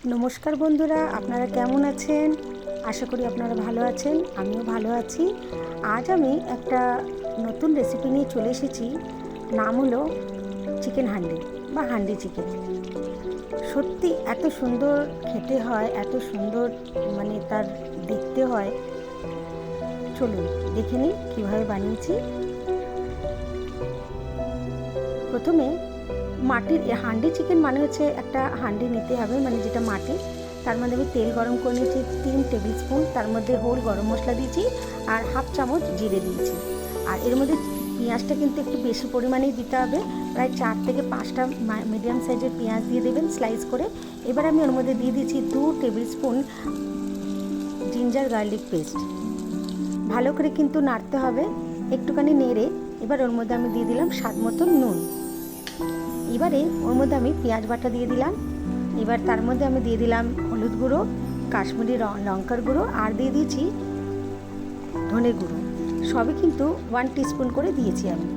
নমস্কার বন্ধুরা, আপনারা কেমন আছেন? আশা করি আপনারা ভালো আছেন। আমিও ভালো আছি। আজ আমি একটা নতুন রেসিপি নিয়ে চলে এসেছি। নাম হলো চিকেন হান্ডি বা হান্ডি চিকেন। সত্যি এত সুন্দর খেতে হয়, এত সুন্দর তার দেখতে হয়। চলুন দেখে নিই কীভাবে বানিয়েছি। প্রথমে মাটির হান্ডি চিকেন হচ্ছে একটা হান্ডি নিতে হবে, যেটা মাটি। তার মধ্যে আমি তেল গরম করে নিয়েছি 3 টেবিল স্পুন। তার মধ্যে হোল গরম মশলা দিয়েছি আর হাফ চামচ জিরে দিয়েছি। আর এর মধ্যে পেঁয়াজটা কিন্তু একটু বেশি পরিমাণেই দিতে হবে। প্রায় 4 থেকে 5টা মিডিয়াম সাইজের পেঁয়াজ দিয়ে দেবেন স্লাইস করে। এবার আমি ওর মধ্যে দিয়ে দিয়েছি 2 table spoon ginger garlic paste. ভালো করে কিন্তু নাড়তে হবে, একটুখানি নেড়ে। এবার ওর মধ্যে আমি দিয়ে দিলাম স্বাদ মতো নুন। এবারে ওর মধ্যে আমি পেঁয়াজ বাটা দিয়ে দিলাম। এবার তার মধ্যে আমি দিয়ে দিলাম হলুদ গুঁড়ো, কাশ্মীরি লঙ্কার গুঁড়ো, আর দিয়ে দিয়েছি ধনে গুঁড়ো। সবই কিন্তু 1 টিস্পুন করে দিয়েছি আমি।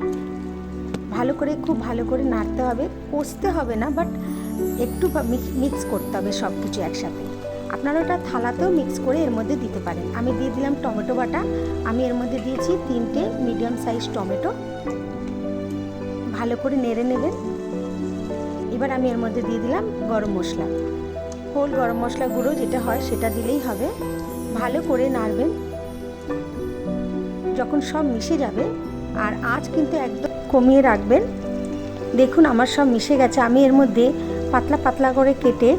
খুব ভালো করে নাড়তে হবে, কষতে হবে না, বাট একটু মিক্স করতে হবে সব কিছু একসাথে। আপনারা ওটা থালাতেও মিক্স করে এর মধ্যে দিতে পারেন। আমি দিয়ে দিলাম টমেটো বাটা। আমি এর মধ্যে দিয়েছি 3টে মিডিয়াম সাইজ টমেটো। ভালো করে নেড়ে নেবেন। এবার আমি এর মধ্যে দিয়ে দিলাম গরম মশলা, হোল গরম মশলা গুঁড়ো যেটা হয় সেটা দিলেই হবে। ভালো করে নাড়বেন যখন সব মিশে যাবে। আর আঁচ কিন্তু একদম কমিয়ে রাখবেন। দেখুন আমার সব মিশে গেছে। আমি এর মধ্যে পাতলা পাতলা করে কেটে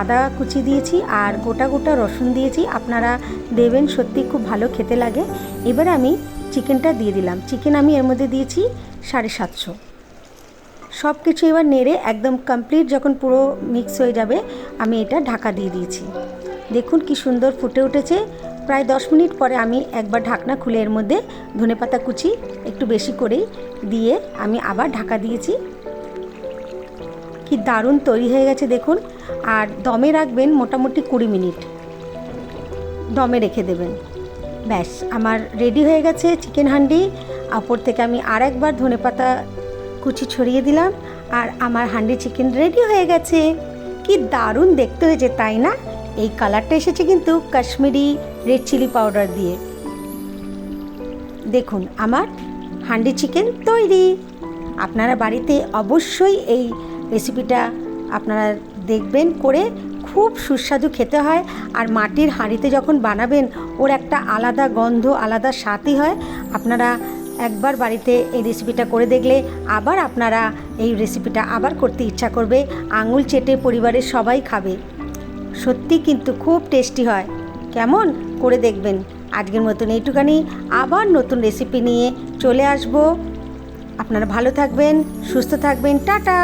আদা কুচি দিয়েছি আর গোটা গোটা রসুন দিয়েছি। আপনারা দেবেন, সত্যি খুব ভালো খেতে লাগে। এবার আমি চিকেনটা দিয়ে দিলাম। চিকেন আমি এর মধ্যে দিয়েছি 750। সব কিছু এবার নেড়ে একদম কমপ্লিট যখন পুরো মিক্স হয়ে যাবে, আমি এটা ঢাকা দিয়ে দিয়েছি। দেখুন কি সুন্দর ফুটে উঠেছে। প্রায় 10 মিনিট পরে আমি একবার ঢাকনা খুলে এর মধ্যে ধনেপাতা কুচি একটু বেশি করেই দিয়ে আমি আবার ঢাকা দিয়েছি। কি দারুণ তৈরি হয়ে গেছে দেখুন। আর দমে রাখবেন মোটামুটি 20 মিনিট দমে রেখে দেবেন। ব্যাস আমার রেডি হয়ে গেছে চিকেন হান্ডি। ওপর থেকে আমি আর একবার ধনেপাতা কুচি ছড়িয়ে দিলাম আর আমার হান্ডি চিকেন রেডি হয়ে গেছে। কি দারুণ দেখতে হয়েছে, তাই না? এই কালারটা এসেছে কিন্তু কাশ্মীরি রেড চিলি পাউডার দিয়ে। দেখুন আমার হান্ডি চিকেন তৈরি। আপনারা বাড়িতে অবশ্যই এই রেসিপিটা আপনারা দেখবেন করে। খুব সুস্বাদু খেতে হয়। আর মাটির হাঁড়িতে যখন বানাবেন ওর একটা আলাদা গন্ধ, আলাদা স্বাদই হয়। আপনারা একবার বাড়িতে এই রেসিপিটা করে দেখলে আবার আপনারা এই রেসিপিটা আবার করতে ইচ্ছা করবে। আঙুল চেটে পরিবারের সবাই খাবে। সত্যি কিন্তু খুব টেস্টি হয়। কেমন করে দেখবেন। আজকের মতন এইটুখানি, আবার নতুন রেসিপি নিয়ে চলে আসব। আপনারা ভালো থাকবেন, সুস্থ থাকবেন। টাটা।